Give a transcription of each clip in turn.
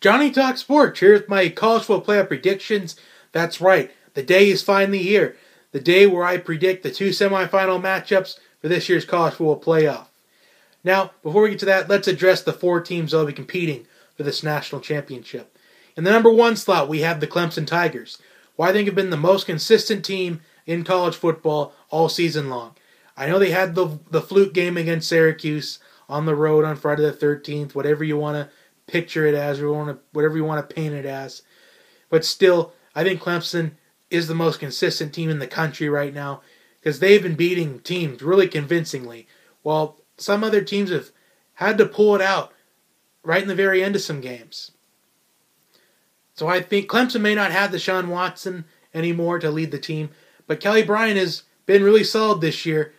Johnny Talk Sports. Here's my college football playoff predictions. That's right. The day is finally here. The day where I predict the two semifinal matchups for this year's college football playoff. Now, before we get to that, let's address the four teams that will be competing for this national championship. In the number one slot, we have the Clemson Tigers, who I think have been the most consistent team in college football all season long. I know they had the fluke game against Syracuse on the road on Friday the 13th, whatever you want to picture it as, or whatever you want to paint it as. But still, I think Clemson is the most consistent team in the country right now because they've been beating teams really convincingly, while some other teams have had to pull it out right in the very end of some games. So I think Clemson may not have Deshaun Watson anymore to lead the team, but Kelly Bryant has been really solid this year,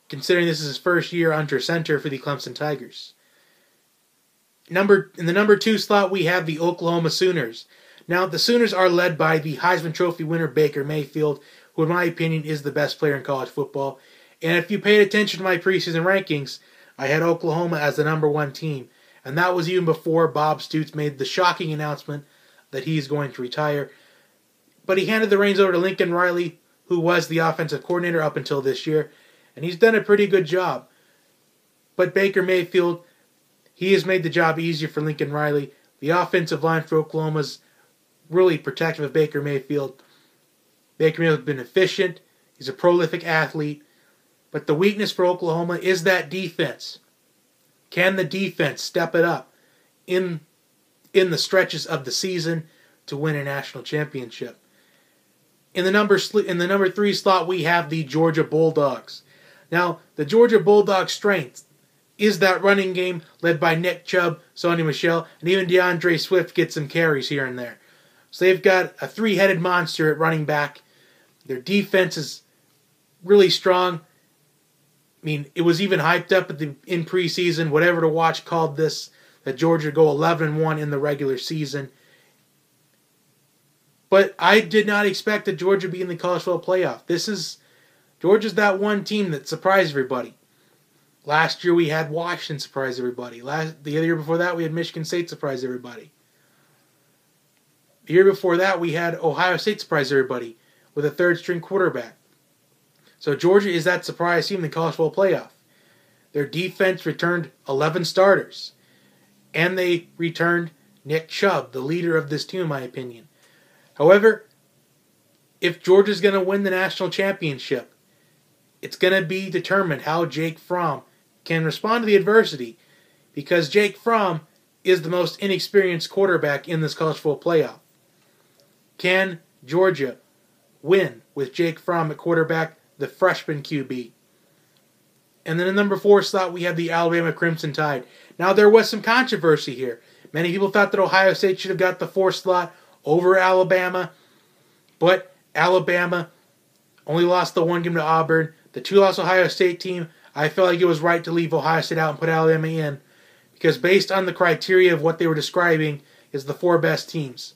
considering this is his first year under center for the Clemson Tigers. In the number two slot, we have the Oklahoma Sooners. Now, the Sooners are led by the Heisman Trophy winner Baker Mayfield, who in my opinion is the best player in college football. And if you paid attention to my preseason rankings, I had Oklahoma as the number one team. And that was even before Bob Stoops made the shocking announcement that he's going to retire. But he handed the reins over to Lincoln Riley, who was the offensive coordinator up until this year. And he's done a pretty good job. But Baker Mayfield, he has made the job easier for Lincoln Riley. The offensive line for Oklahoma's really protective of Baker Mayfield. Baker Mayfield's been efficient. He's a prolific athlete. But the weakness for Oklahoma is that defense. Can the defense step it up in the stretches of the season to win a national championship? In the number three slot, we have the Georgia Bulldogs. Now, the Georgia Bulldogs' strength is that running game led by Nick Chubb, Sonny Michel, and even DeAndre Swift gets some carries here and there. So they've got a three-headed monster at running back. Their defense is really strong. I mean, it was even hyped up in preseason. Whatever to watch called this that Georgia go 11-1 in the regular season. But I did not expect that Georgia be in the college football playoff. Georgia's that one team that surprised everybody. Last year we had Washington surprise everybody. The year before that we had Michigan State surprise everybody. The year before that we had Ohio State surprise everybody with a third-string quarterback. So Georgia is that surprise team in the college football playoff. Their defense returned 11 starters. And they returned Nick Chubb, the leader of this team in my opinion. However, if Georgia's going to win the national championship, it's going to be determined how Jake Fromm can respond to the adversity, because Jake Fromm is the most inexperienced quarterback in this college football playoff. Can Georgia win with Jake Fromm at quarterback, the freshman QB? And then in number four slot, we have the Alabama Crimson Tide. Now, there was some controversy here. Many people thought that Ohio State should have got the fourth slot over Alabama, but Alabama only lost the one game to Auburn. The two-loss Ohio State team, I felt like it was right to leave Ohio State out and put Alabama in, because based on the criteria of what they were describing is the four best teams.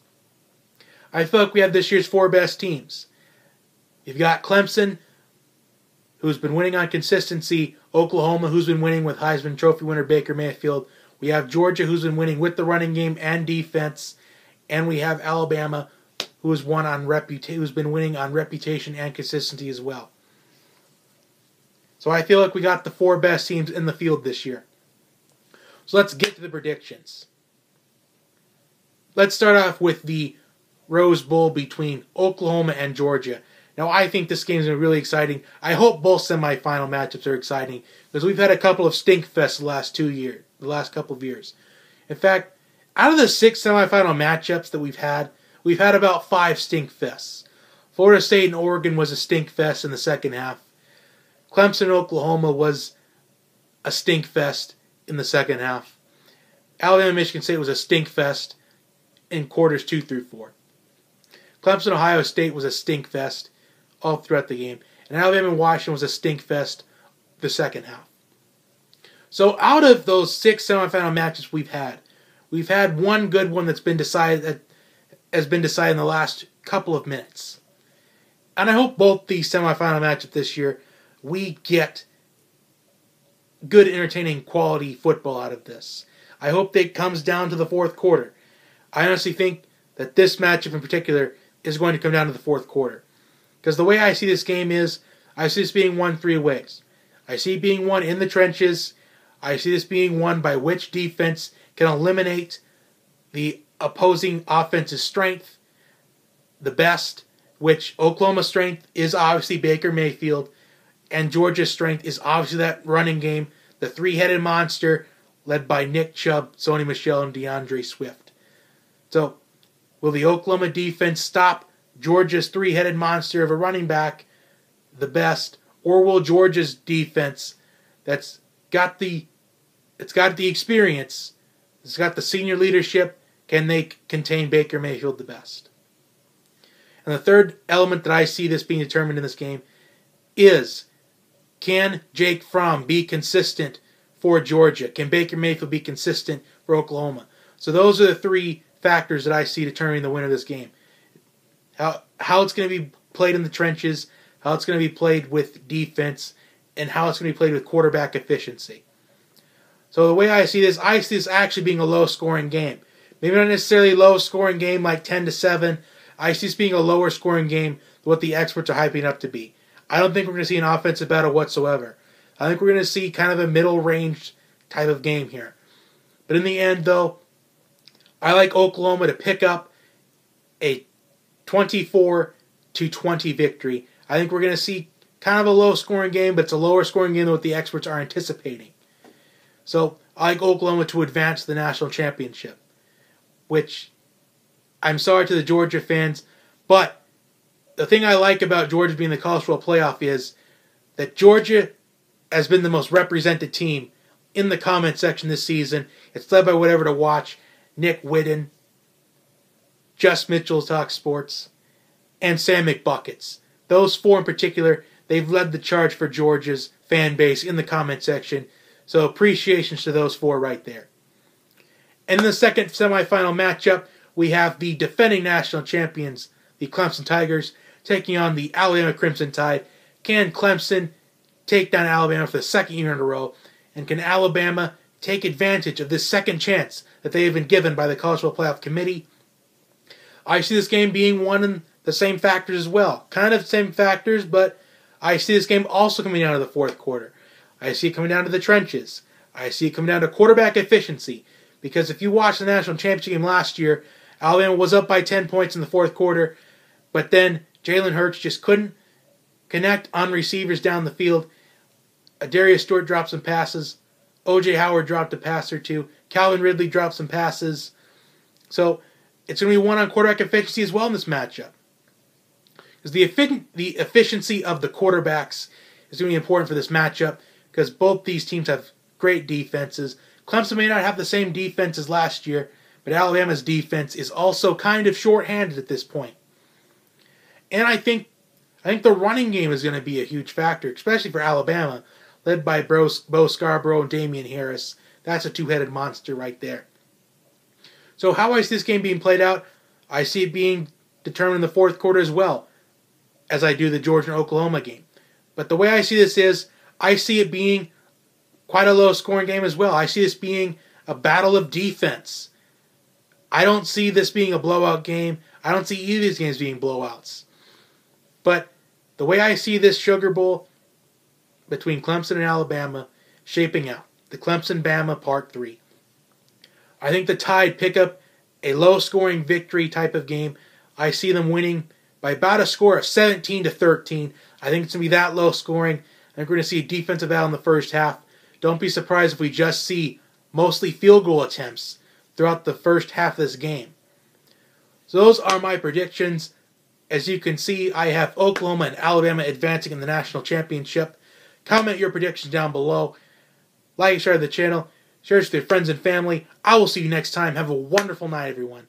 I feel like we have this year's four best teams. You've got Clemson, who's been winning on consistency. Oklahoma, who's been winning with Heisman Trophy winner Baker Mayfield. We have Georgia, who's been winning with the running game and defense. And we have Alabama, who's been winning on reputation and consistency as well. So I feel like we got the four best teams in the field this year. So let's get to the predictions. Let's start off with the Rose Bowl between Oklahoma and Georgia. Now, I think this game is really exciting. I hope both semifinal matchups are exciting, because we've had a couple of stink fests the last couple of years. In fact, out of the 6 semifinal matchups that we've had about 5 stink fests. Florida State and Oregon was a stink fest in the second half. Clemson and Oklahoma was a stink fest in the second half. Alabama and Michigan State was a stink fest in quarters 2 through 4. Clemson Ohio State was a stink fest all throughout the game. And Alabama and Washington was a stink fest the second half. So out of those 6 semifinal matches we've had one good one that's been decided in the last couple of minutes. And I hope both the semifinal matchups this year we get good, entertaining, quality football out of this. I hope that it comes down to the fourth quarter. I honestly think that this matchup in particular is going to come down to the fourth quarter. Because the way I see this game is, I see this being won three ways. I see it being won in the trenches. I see this being won by which defense can eliminate the opposing offense's strength the best, which Oklahoma's strength is obviously Baker Mayfield, and Georgia's strength is obviously that running game, the three-headed monster led by Nick Chubb, Sony Michel, and DeAndre Swift. So, will the Oklahoma defense stop Georgia's three-headed monster of a running back the best, or will Georgia's defense that's got the experience, it's got the senior leadership, can they contain Baker Mayfield the best? And the third element that I see this being determined in this game is, can Jake Fromm be consistent for Georgia? Can Baker Mayfield be consistent for Oklahoma? So those are the three factors that I see determining the winner of this game. How it's going to be played in the trenches, how it's going to be played with defense, and how it's going to be played with quarterback efficiency. So the way I see this actually being a low-scoring game. Maybe not necessarily a low-scoring game like 10-7. I see this being a lower-scoring game than what the experts are hyping up to be. I don't think we're going to see an offensive battle whatsoever. I think we're going to see kind of a middle-range type of game here. But in the end, though, I like Oklahoma to pick up a 24-20 victory. I think we're going to see kind of a low-scoring game, but it's a lower-scoring game than what the experts are anticipating. So I like Oklahoma to advance to the national championship, which I'm sorry to the Georgia fans, but the thing I like about Georgia being the college football playoff is that Georgia has been the most represented team in the comment section this season. It's led by whatever to watch, Nick Whitten, Just Mitchell Talk Sports, and Sam McBuckets. Those four in particular, they've led the charge for Georgia's fan base in the comment section. So appreciations to those four right there. And in the second semifinal matchup, we have the defending national champions, the Clemson Tigers, taking on the Alabama Crimson Tide. Can Clemson take down Alabama for the second year in a row? And can Alabama take advantage of this second chance that they have been given by the College Football Playoff Committee? I see this game being won in the same factors as well. Kind of the same factors, but I see this game also coming down to the fourth quarter. I see it coming down to the trenches. I see it coming down to quarterback efficiency. Because if you watched the national championship game last year, Alabama was up by 10 points in the fourth quarter, but then Jalen Hurts just couldn't connect on receivers down the field. Darius Stewart dropped some passes. O.J. Howard dropped a pass or two. Calvin Ridley dropped some passes. So it's going to be one on quarterback efficiency as well in this matchup. Because the efficiency of the quarterbacks is going to be important for this matchup because both these teams have great defenses. Clemson may not have the same defense as last year, but Alabama's defense is also kind of short-handed at this point. And I think the running game is going to be a huge factor, especially for Alabama, led by Bo Scarborough and Damian Harris. That's a two-headed monster right there. So how I see this game being played out, I see it being determined in the fourth quarter as well, as I do the Georgia and Oklahoma game. But the way I see this is, I see it being quite a low-scoring game as well. I see this being a battle of defense. I don't see this being a blowout game. I don't see either of these games being blowouts. But the way I see this Sugar Bowl between Clemson and Alabama shaping out, the Clemson-Bama Part 3, I think the Tide pick up a low-scoring victory type of game. I see them winning by about a score of 17-13. I think it's going to be that low-scoring. I think we're going to see a defensive battle in the first half. Don't be surprised if we just see mostly field goal attempts throughout the first half of this game. So those are my predictions. As you can see, I have Oklahoma and Alabama advancing in the national championship. Comment your predictions down below. Like and share the channel. Share it with your friends and family. I will see you next time. Have a wonderful night, everyone.